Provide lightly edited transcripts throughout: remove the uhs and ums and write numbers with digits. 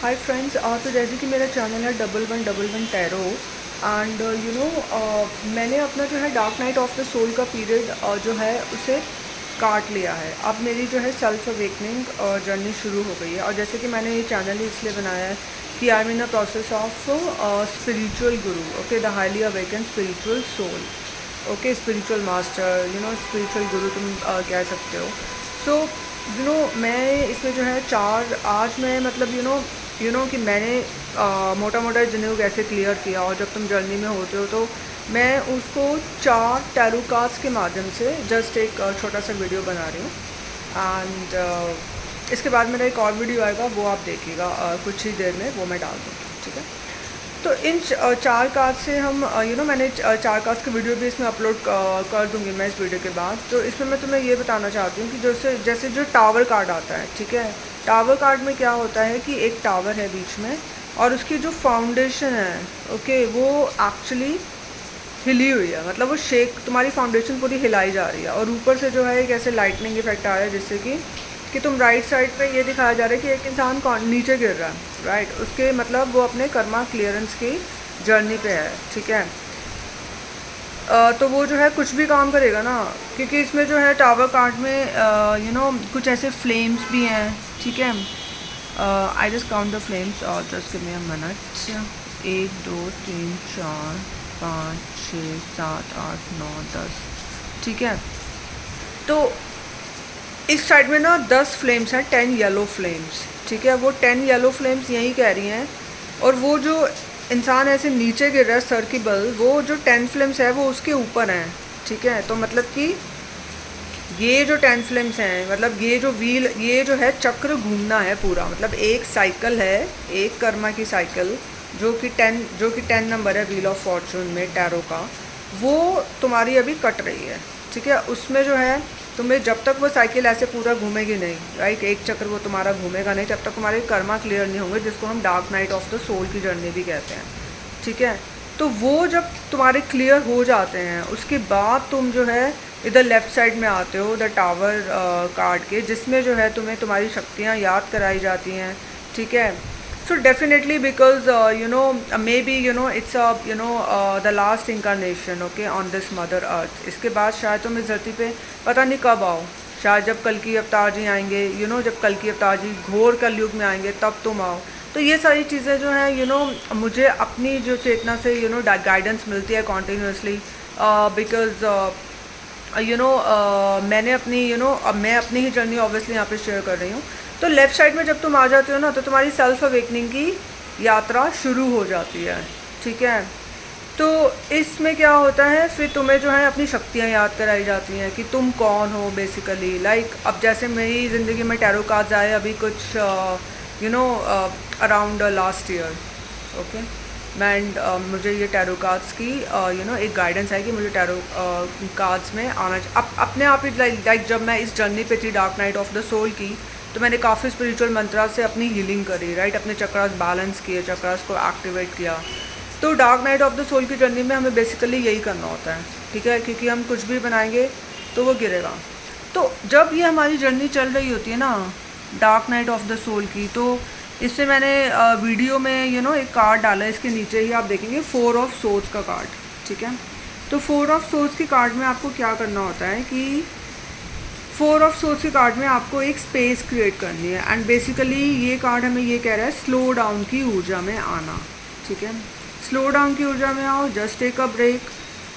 Hi friends, तो जैसे कि मेरा चैनल है 1111 टैरो एंड मैंने अपना जो है dark night of the soul का पीरियड जो है उसे काट लिया है। अब मेरी जो है सेल्फ अवेकनिंग जर्नी शुरू हो गई है। और जैसे कि मैंने ये चैनल ही इसलिए बनाया है कि I am in a process of spiritual guru, okay, the highly awaken spiritual soul, okay, spiritual master, spiritual guru तुम कह सकते हो। सो मैं इसमें जो है आज मैं मतलब कि मैंने मोटा मोटा जिन्हें कैसे क्लियर किया। और जब तुम जर्नी में होते हो तो मैं उसको 4 टैरो कार्ड्स के माध्यम से जस्ट एक छोटा सा वीडियो बना रही हूँ। एंड इसके बाद मेरा एक और वीडियो आएगा, वो आप देखिएगा कुछ ही देर में, वो मैं डाल दूँगी, ठीक है। तो इन 4 कार्ड से हम मैंने 4 कार्ड्स की वीडियो भी इसमें अपलोड कर दूंगी मैं इस वीडियो के बाद। तो इसमें मैं तुम्हें ये बताना चाहती हूँ कि जैसे जो टावर कार्ड आता है, ठीक है, टावर कार्ड में क्या होता है कि एक टावर है बीच में और उसकी जो फाउंडेशन है, ओके, वो एक्चुअली हिली हुई है, मतलब वो तुम्हारी फाउंडेशन पूरी हिलाई जा रही है। और ऊपर से जो है एक ऐसे लाइटनिंग इफेक्ट आ रहा है जिससे कि तुम राइट साइड पे ये दिखाया जा रहा है कि एक इंसान नीचे गिर रहा है, राइट, उसके मतलब वो अपने कर्मा क्लियरेंस की जर्नी पे है, ठीक है। तो वो जो है कुछ भी काम करेगा ना, क्योंकि इसमें जो है टावर कार्ड में कुछ ऐसे फ्लेम्स भी हैं, ठीक है। I just count the flames और just give me a minute. 1 2 3 4 5 6 7 8 9 10, ठीक है। तो इस साइड में ना 10 फ्लेम्स हैं, 10 येलो फ्लेम्स, ठीक है। वो 10 येलो फ्लेम्स यही कह रही हैं। और वो जो इंसान ऐसे नीचे गिर रहा है सर की बल, वो जो 10 फ्लेम्स है वो उसके ऊपर हैं, ठीक है। तो मतलब कि ये जो 10 फ्लेम्स हैं, मतलब ये जो व्हील, ये जो है चक्र घूमना है पूरा, मतलब एक साइकिल है, एक कर्मा की साइकिल जो कि 10 नंबर है व्हील ऑफ फॉर्चून में टैरो का, वो तुम्हारी अभी कट रही है, ठीक है। उसमें जो है तुम्हें जब तक वो साइकिल ऐसे पूरा घूमेगी नहीं, राइट, एक चक्र वो तुम्हारा घूमेगा नहीं, जब तक तुम्हारे कर्मा क्लियर नहीं होंगे, जिसको हम dark night of the soul की जर्नी भी कहते हैं, ठीक है। तो वो जब तुम्हारे क्लियर हो जाते हैं उसके बाद तुम जो है इधर लेफ़्ट साइड में आते हो द टावर कार्ड के, जिसमें जो है तुम्हें तुम्हारी शक्तियाँ याद कराई जाती हैं, ठीक है। So definitely because maybe it's the last incarnation, okay, on this mother earth. इसके बाद शायद तुम इस धरती पे पता नहीं कब आओ, शायद जब कल की अवतार जी आएंगे, जब कल की अवतार जी घोर कलयुग में आएंगे तब तुम आओ। तो ये सारी चीज़ें जो हैं मुझे अपनी जो चेतना से गाइडेंस मिलती है कॉन्टीन्यूसली, बिकॉज मैंने अपनी अब मैं अपनी ही जर्नी ऑब्वियसली यहाँ पे शेयर कर रही हूँ। तो लेफ़्ट साइड में जब तुम आ जाते हो ना, तो तुम्हारी सेल्फ अवेकनिंग की यात्रा शुरू हो जाती है, ठीक है। तो इसमें क्या होता है, फिर तुम्हें जो है अपनी शक्तियाँ याद कराई जाती हैं कि तुम कौन हो बेसिकली। लाइक अब जैसे मेरी ज़िंदगी में टैरो कार्ड्स आए अभी कुछ around last year, okay, and मुझे ये टैरो कार्ड्स की एक गाइडेंस है कि मुझे टैरो कार्ड्स में आना अपने आप ही, लाइक जब मैं इस जर्नी पे थी dark night of the soul की, तो मैंने काफ़ी स्पिरिचुअल मंत्रा से अपनी हीलिंग करी, राइट, अपने चक्रास बैलेंस किए, चक्रास को एक्टिवेट किया। तो dark night of the soul की जर्नी में हमें बेसिकली यही करना होता है, ठीक है, क्योंकि हम कुछ भी बनाएंगे तो वो गिरेगा। तो जब ये हमारी जर्नी चल रही होती है ना dark night of the soul की, तो इससे मैंने वीडियो में एक कार्ड डाला है, इसके नीचे ही आप देखेंगे 4 ऑफ सोर्ड्स का कार्ड, ठीक है। तो 4 ऑफ सोर्ड्स के कार्ड में आपको क्या करना होता है कि 4 ऑफ सोर्ड्स के कार्ड में आपको एक स्पेस क्रिएट करनी है। एंड बेसिकली ये कार्ड हमें ये कह रहा है स्लो डाउन की ऊर्जा में आना, ठीक है। स्लो डाउन की ऊर्जा में आओ, just take a break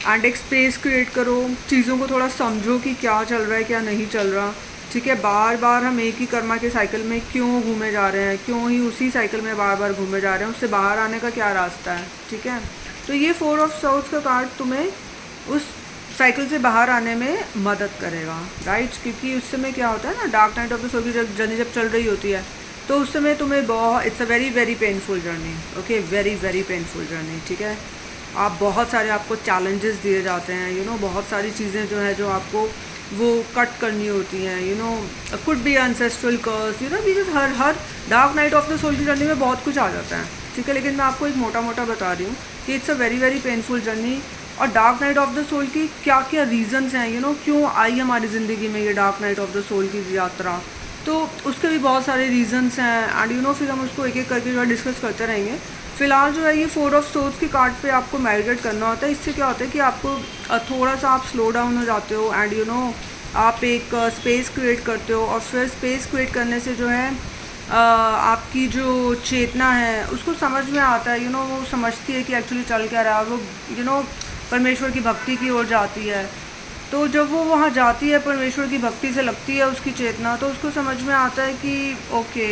and एक स्पेस क्रिएट करो, चीज़ों को थोड़ा समझो कि क्या चल रहा है क्या नहीं चल रहा, ठीक है। बार बार हम एक ही कर्मा के साइकिल में क्यों घूमे जा रहे हैं, क्यों ही उसी साइकिल में बार बार घूमे जा रहे हैं, उससे बाहर आने का क्या रास्ता है, ठीक है। तो ये 4 ऑफ सोर्ड्स का कार्ड तुम्हें उस साइकिल से बाहर आने में मदद करेगा, राइट, क्योंकि उस समय क्या होता है ना, dark night of the soul की जर्नी जब चल रही होती है तो उस समय तुम्हें बहुत, it's a very very painful journey, okay, very very painful journey, ठीक है। आप बहुत सारे आपको चैलेंजेस दिए जाते हैं, बहुत सारी चीज़ें जो है जो आपको वो कट करनी होती हैं, could be ancestral curse, because हर dark night of the soul की जर्नी में बहुत कुछ आ जाता है, ठीक है। लेकिन मैं आपको एक मोटा मोटा बता रही हूँ कि it's a very very painful journey. और dark night of the soul की क्या क्या रीजंस हैं, क्यों आई हमारी ज़िंदगी में ये dark night of the soul की यात्रा, तो उसके भी बहुत सारे रीजंस हैं एंड फिर हम उसको एक एक करके जो है डिस्कस करते रहेंगे। फ़िलहाल जो है ये 4 ऑफ सोर्स के कार्ड पे आपको मेडिटेट करना होता है। इससे क्या होता है कि आपको थोड़ा सा आप स्लो डाउन हो जाते हो एंड आप एक स्पेस क्रिएट करते हो, और फिर स्पेस क्रिएट करने से जो है आपकी जो चेतना है उसको समझ में आता है। वो समझती है कि एक्चुअली चल क्या रहा है, वो परमेश्वर की भक्ति की ओर जाती है। तो जब वो वहाँ जाती है, परमेश्वर की भक्ति से लगती है उसकी चेतना, तो उसको समझ में आता है कि ओके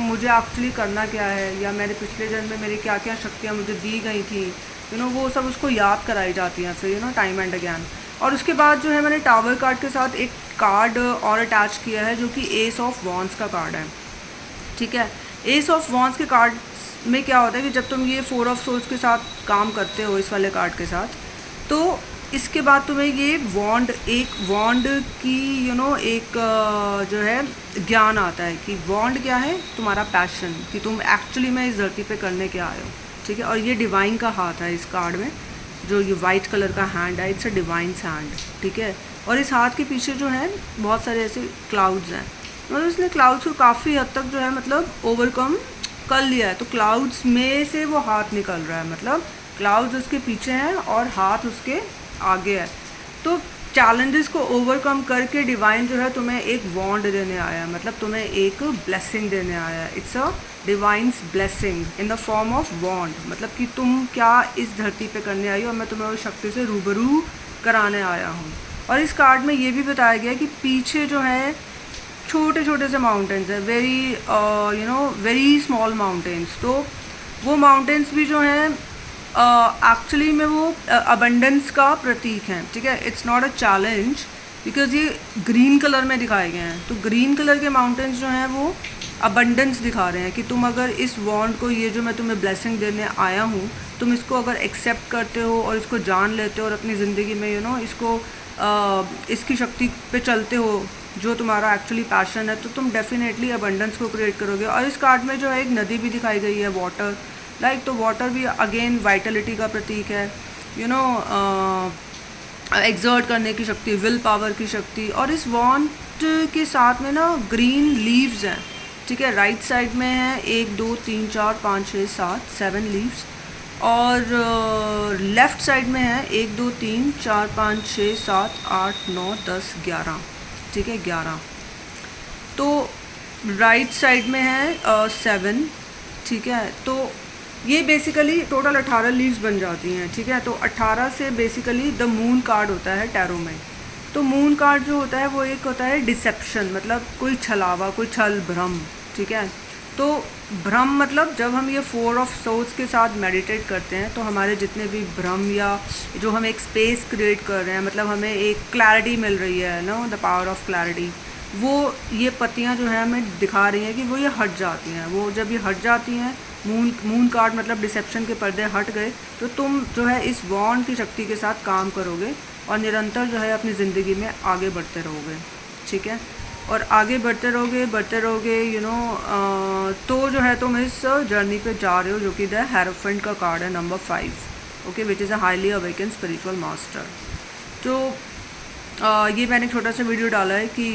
मुझे एक्चुअली करना क्या है, या मेरे पिछले जन्म में मेरी क्या क्या शक्तियाँ मुझे दी गई थी, वो सब उसको याद कराई जाती हैं फिर टाइम एंड अगैन। और उसके बाद जो है मैंने टावर कार्ड के साथ एक कार्ड और अटैच किया है जो कि एस ऑफ वॉन्ड्स का कार्ड है। ठीक है, एस ऑफ वॉन्ड्स के कार्ड में क्या होता है कि जब तुम ये 4 ऑफ सोर्स के साथ काम करते हो इस वाले कार्ड के साथ, तो इसके बाद तुम्हें ये एक वॉन्ड की एक जो है ज्ञान आता है कि वॉन्ड क्या है, तुम्हारा पैशन, कि तुम एक्चुअली में इस धरती पे करने के आए हो। ठीक है, और ये डिवाइन का हाथ है इस कार्ड में, जो ये वाइट कलर का हैंड है, इट्स अ डिवाइन्स हैंड। ठीक है, और इस हाथ के पीछे जो है बहुत सारे ऐसे क्लाउड्स हैं, मतलब इसने क्लाउड्स को काफ़ी हद तक जो है मतलब ओवरकम कर लिया है। तो क्लाउड्स में से वो हाथ निकल रहा है, मतलब क्लाउड्स उसके पीछे हैं और हाथ उसके आगे है। तो चैलेंजेस को ओवरकम करके डिवाइन जो है तुम्हें एक वॉन्ड देने आया है, मतलब तुम्हें एक ब्लेसिंग देने आया है। It's a divine's blessing in the form of wand, मतलब कि तुम क्या इस धरती पे करने आई हो और मैं तुम्हें उस शक्ति से रूबरू कराने आया हूँ। और इस कार्ड में ये भी बताया गया कि पीछे जो है छोटे छोटे से माउंटेन्स है, वेरी स्मॉल माउंटेन्स। तो वो माउंटेन्स भी जो हैं एक्चुअली में वो अबंडेंस का प्रतीक हैं। ठीक है, it's not a challenge because ये ग्रीन कलर में दिखाए गए हैं। तो ग्रीन कलर के माउंटेन्स जो हैं वो अबंडेंस दिखा रहे हैं कि तुम अगर इस वॉन्ड को, ये जो मैं तुम्हें ब्लेसिंग देने आया हूँ, तुम इसको अगर एक्सेप्ट करते हो और इसको जान लेते हो और अपनी ज़िंदगी में इसको इसकी शक्ति पे चलते हो, जो तुम्हारा एक्चुअली पैशन है, तो तुम डेफिनेटली अबंडेंस को क्रिएट करोगे। और इस कार्ड में जो है एक नदी भी दिखाई गई है, वाटर तो वाटर भी अगेन वाइटलिटी का प्रतीक है, एक्सर्ट करने की शक्ति, विल पावर की शक्ति। और इस वॉन्ड के साथ में ना ग्रीन लीव्स हैं। ठीक है, राइट साइड में है 1 2 3 4 5 6 7 लीव्स, और लेफ़्ट साइड में है 1 2 3 4 5 6 7 8 9 10 11। ठीक है, 11। तो राइट साइड में है 7। ठीक है, तो ये बेसिकली टोटल 18 लीव्स बन जाती हैं। ठीक है, तो 18 से बेसिकली द मून कार्ड होता है टैरो में। तो मून कार्ड जो होता है वो एक होता है डिसेप्शन, मतलब कोई छलावा, कोई छल भ्रम। ठीक है, तो भ्रम मतलब जब हम ये 4 ऑफ सोर्स के साथ मेडिटेट करते हैं तो हमारे जितने भी भ्रम या जो हम एक स्पेस क्रिएट कर रहे हैं, मतलब हमें एक क्लैरिटी मिल रही है द पावर ऑफ क्लैरिटी, वो ये पत्तियां जो हैं हमें दिखा रही हैं कि वो ये हट जाती हैं। वो जब ये हट जाती हैं, मून कार्ड मतलब डिसेप्शन के पर्दे हट गए, तो तुम जो है इस वॉन्ड की शक्ति के साथ काम करोगे और निरंतर जो है अपनी ज़िंदगी में आगे बढ़ते रहोगे। ठीक है, और आगे बढ़ते रहोगे तो जो है तुम इस जर्नी पे जा रहे हो, जो कि द हेरोफेंट का कार्ड है number 5। Okay, which is a highly awaken spiritual master. तो ये मैंने छोटा सा वीडियो डाला है कि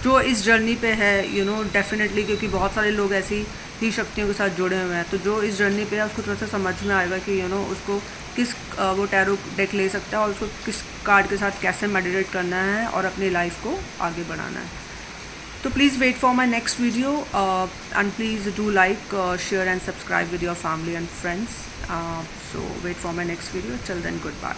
जो इस जर्नी पे है डेफिनेटली, क्योंकि बहुत सारे लोग ऐसी ही शक्तियों के साथ जुड़े हुए हैं, तो जो इस जर्नी पे है उसको थोड़ा सा समझ में आएगा कि उसको किस वो टैरो डेक ले सकता है और उसको किस कार्ड के साथ कैसे मेडिटेट करना है और अपनी लाइफ को आगे बढ़ाना है। तो please wait for my next video and please do like, share and subscribe with your family and friends. So wait for my next video. Till then, goodbye.